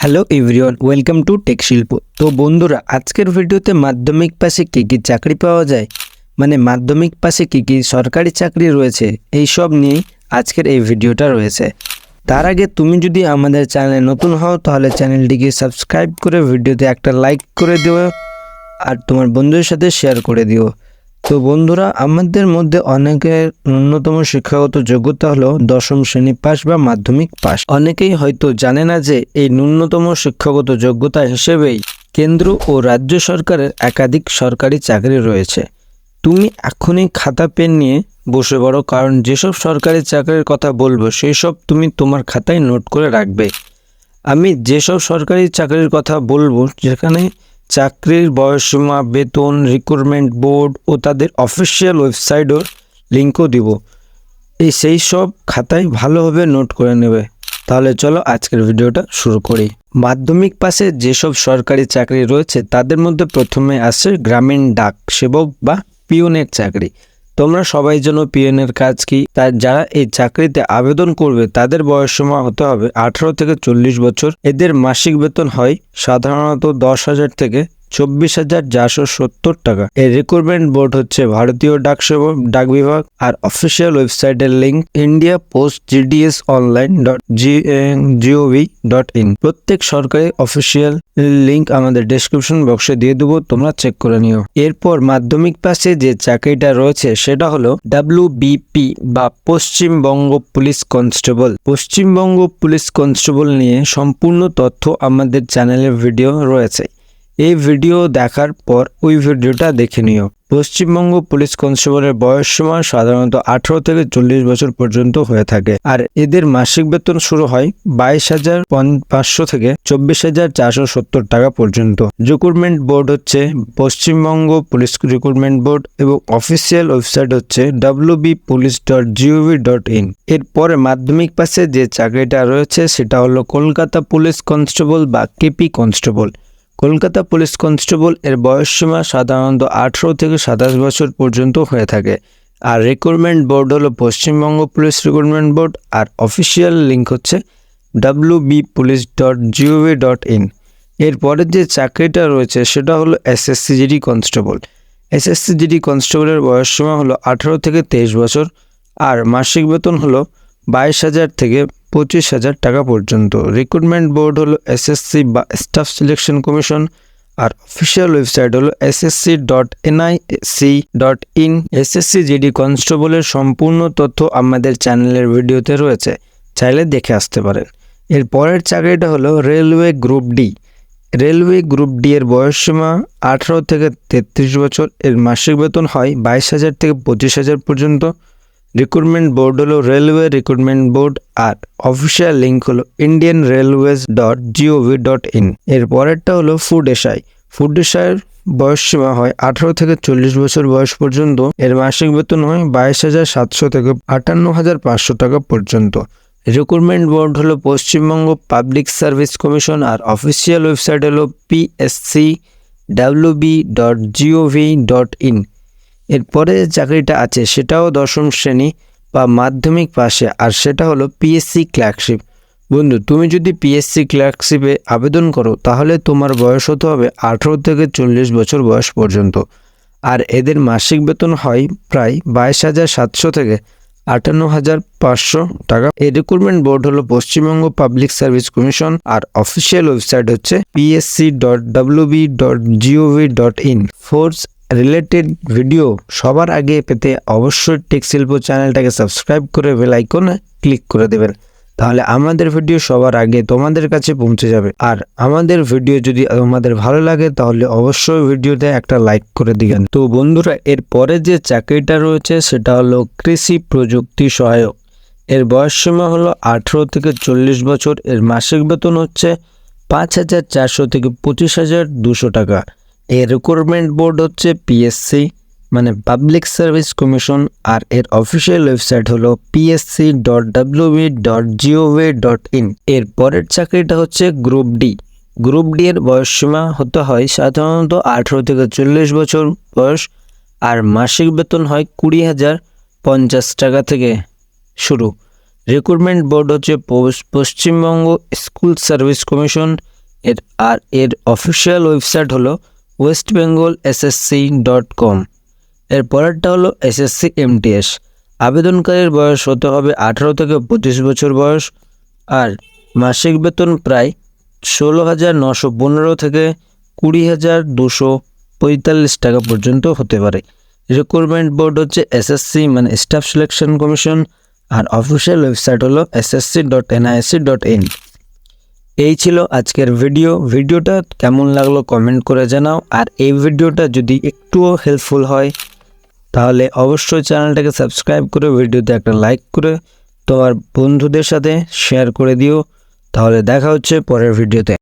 Hello everyone, welcome to tech শিল্প। তো বন্ধুরা, আজকের ভিডিওতে মাধ্যমিক পাশে কী কী চাকরি পাওয়া যায়, মানে মাধ্যমিক পাশে কী কী সরকারি চাকরি রয়েছে, এই সব নিয়েই আজকের এই ভিডিওটা রয়েছে। তার আগে তুমি যদি আমাদের চ্যানেলে নতুন হও তাহলে চ্যানেলটিকে সাবস্ক্রাইব করে ভিডিওতে একটা লাইক করে দিও আর তোমার বন্ধুদের সাথে শেয়ার করে দিও। তো বন্ধুরা, আমাদের মধ্যে অনেকের ন্যূনতম শিক্ষাগত যোগ্যতা হলো 10ম শ্রেণী পাস বা মাধ্যমিক পাস। অনেকেই হয়তো জানে না যে এই ন্যূনতম শিক্ষাগত যোগ্যতা হিসেবেই কেন্দ্র ও রাজ্য সরকারের একাধিক সরকারি চাকরি রয়েছে। তুমি এখনই খাতা পেন নিয়ে বসে পড়ো, কারণ যেসব সরকারি চাকরির কথা বলবো সেই সব তুমি তোমার খাতায় নোট করে রাখবে। আমি যেসব সরকারি চাকরির কথা বলবো যেখানে চাকরির বয়সসীমা, বেতন, রিক্রুটমেন্ট বোর্ড ও তাদের অফিসিয়াল ওয়েবসাইটও লিঙ্কও দিব, সেই সব খাতায় ভালোভাবে নোট করে নেবে। তাহলে চলো আজকের ভিডিওটা শুরু করি। মাধ্যমিক পাশে যেসব সরকারি চাকরি রয়েছে তাদের মধ্যে প্রথমে আসে গ্রামীণ ডাক সেবক বা পিওনের চাকরি। তোমরা সবাই জানো পিওনের কাজ কি। তাই যারা এই চাকরিতে আবেদন করবে তাদের বয়সসীমা হতে হবে 18 থেকে 40 বছর। এদের মাসিক বেতন হয় সাধারণত 10,000 থেকে 24,470 টাকা। এর রিক্রুটমেন্ট বোর্ড হচ্ছে ভারতীয় ডাক বিভাগ, আর অফিসিয়াল ওয়েবসাইটের লিঙ্ক indiaPostGDS.online.gov.in। প্রত্যেক সরকারি অফিসিয়াল লিঙ্ক আমাদের ডেসক্রিপশন বক্সে দিয়ে দেবো, তোমরা চেক করে নিও। এরপর মাধ্যমিক পাশে যে চাকরিটা রয়েছে সেটা হলো WBP বা Paschimbanga police constable. Paschimbanga police constable নিয়ে সম্পূর্ণ তথ্য আমাদের চ্যানেলের ভিডিও রয়েছে। এই ভিডিও দেখার পর ওই ভিডিওটা দেখে নিও। পশ্চিমবঙ্গ পুলিশ কনস্টেবলের বয়সসীমা সাধারণত 18 থেকে 40 বছর পর্যন্ত হয়ে থাকে, আর এদের মাসিক বেতন শুরু হয় 22,500 থেকে 24,470 টাকা পর্যন্ত। রিক্রুটমেন্ট বোর্ড হচ্ছে পশ্চিমবঙ্গ পুলিশ রিক্রুটমেন্ট বোর্ড এবং অফিসিয়াল ওয়েবসাইট হচ্ছে wbpolice.gov.in। এরপরে মাধ্যমিক পাশে যে চাকরিটা রয়েছে সেটা হলো কলকাতা পুলিশ কনস্টেবল বা KP constable. Kolkata police constable এর বয়সসীমা সাধারণত 18 থেকে 27 বছর পর্যন্ত হয়ে থাকে, আর রিক্রুটমেন্ট বোর্ড হলো পশ্চিমবঙ্গ পুলিশ রিক্রুটমেন্ট বোর্ড, আর অফিসিয়াল লিঙ্ক হচ্ছে wbpolice.gov.in। এরপরের যে চাকরিটা রয়েছে সেটা হলো SSCGD কনস্টেবল। SSCGD কনস্টেবলের বয়সসীমা হলো 18 থেকে 23 বছর, আর মাসিক বেতন হলো 22,000 থেকে 25,000 টাকা পর্যন্ত। রিক্রুটমেন্ট বোর্ড হলো SSC বা স্টাফ সিলেকশন কমিশন, আর অফিসিয়াল ওয়েবসাইট হলো ssc.nic.in। SSCGD কনস্টেবলের সম্পূর্ণ তথ্য আমাদের চ্যানেলের ভিডিওতে রয়েছে, চাইলে দেখে আসতে পারেন। এর পরের চাকরিটা হলো railway group D. Railway group D এর বয়সসীমা 18 থেকে 33 বছর। এর মাসিক বেতন হয় 22,000 থেকে 25,000 পর্যন্ত। রিক্রুটমেন্ট বোর্ড হলো রেলওয়ে রিক্রুটমেন্ট বোর্ড, আর অফিসিয়াল লিঙ্ক হলো indianrailways.gov.in। এর পরেরটা হলো ফুড এসআই। ফুড এসআইয়ের বয়সসীমা হয় 18 থেকে 40 বছর বয়স পর্যন্ত। এর মাসিক বেতন হয় 22,700 থেকে 58,500 টাকা পর্যন্ত। রিক্রুটমেন্ট বোর্ড হলো পশ্চিমবঙ্গ পাবলিক সার্ভিস কমিশন, আর অফিসিয়াল ওয়েবসাইট হলো pscwb.gov.in। এরপরে যে চাকরিটা আছে সেটাও 10ম শ্রেণী বা মাধ্যমিক পাশে, আর সেটা হলো পিএসসি ক্লার্কশিপ। বন্ধু, তুমি যদি পিএসসি ক্লার্কশিপে আবেদন করো তাহলে তোমার বয়স হতে হবে 18 থেকে 40 বছর বয়স পর্যন্ত, আর এদের মাসিক বেতন হয় প্রায় 22,700 থেকে 58,500 টাকা। এই রিক্রুটমেন্ট বোর্ড হলো পশ্চিমবঙ্গ পাবলিক সার্ভিস কমিশন, আর অফিসিয়াল ওয়েবসাইট হচ্ছে psc.wb.gov.in। ফোর্স রিলেটেড ভিডিও সবার আগে পেতে অবশ্যই টেক শিল্প চ্যানেলটাকে সাবস্ক্রাইব করে বেল আইকনে ক্লিক করে দেবেন, তাহলে আমাদের ভিডিও সবার আগে তোমাদের কাছে পৌঁছে যাবে। আর আমাদের ভিডিও যদি তোমাদের ভালো লাগে তাহলে অবশ্যই ভিডিওতে একটা লাইক করে দিবেন। তো বন্ধুরা, এর পরে যে চাকরিটা রয়েছে সেটা হলো কৃষি প্রযুক্তি সহায়ক। এর বয়সসীমা হলো 18 থেকে 40 বছর। এর মাসিক বেতন হচ্ছে 5,400 থেকে 25,200 টাকা। এর রিক্রুটমেন্ট বোর্ড হচ্ছে পিএসসি মানে পাবলিক সার্ভিস কমিশন, আর এর অফিসিয়াল ওয়েবসাইট হলো psc.wb.gov.in। এর পরের চাকরিটা হচ্ছে গ্রুপ ডি। গ্রুপ ডি এর বয়সসীমা হতে হয় সাধারণত 18 থেকে 40 বছর বয়স, আর মাসিক বেতন হয় 20,050 টাকা থেকে শুরু। রিক্রুটমেন্ট বোর্ড হচ্ছে পশ্চিমবঙ্গ স্কুল সার্ভিস কমিশন, এর অফিসিয়াল ওয়েবসাইট হলো westbengalssc.com। এর পরেরটা হলো এসএসসি এমটিএস। আবেদনকারীর বয়স হতে হবে 18 থেকে 25 বছর বয়স, আর মাসিক বেতন প্রায় 16,915 থেকে 20,245 টাকা পর্যন্ত হতে পারে। রিক্রুটমেন্ট বোর্ড হচ্ছে এসএসসি মানে স্টাফ সিলেকশন কমিশন, আর অফিসিয়াল ওয়েবসাইট হলো ssc.nisc.in। এই ছিল আজকের ভিডিওটা কেমন লাগলো কমেন্ট করে জানাও। আর এই ভিডিওটা যদি একটুও হেল্পফুল হয় তাহলে অবশ্যই চ্যানেলটাকে সাবস্ক্রাইব করে ভিডিওতে একটা লাইক করে তোমার বন্ধুদের সাথে শেয়ার করে দিও। তাহলে দেখা হচ্ছে পরের ভিডিওতে।